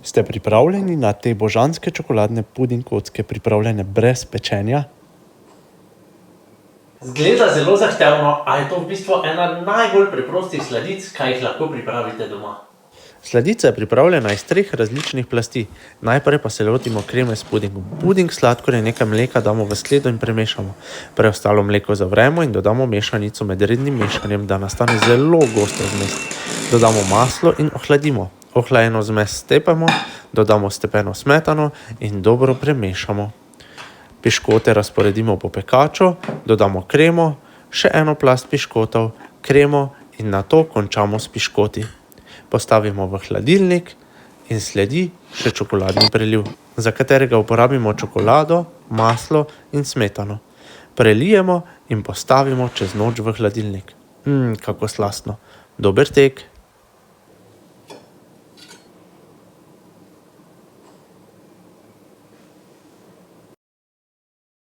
Ste pripravljeni na te božanske čokoladne puding kocke, pripravljene brez pečenja? Zgleda zelo zahtevno, a je to v bistvu ena najbolj preprostih sladic, kaj jih lahko pripravite doma. Sladica je pripravljena iz 3 različnih plasti. Najprej pa se lotimo kreme s pudingom. Puding, sladkor in nekaj mleka damo v skledo in premešamo. Preostalo mleko zavremo in dodamo mešanico med rednim mešanjem, da nastane zelo gosta zmes. Dodamo maslo in ohladimo. Ohlajeno zmes stepemo, dodamo stepeno smetano in dobro premešamo. Piškote razporedimo po pekaču, dodamo kremo, še eno plast piškotov, kremo in nato končamo s piškoti. Postavimo v hladilnik in sledi še čokoladni preliv, za katerega uporabimo čokolado, maslo in smetano. Prelijemo in postavimo čez noč v hladilnik. Kako slastno. Dober tek!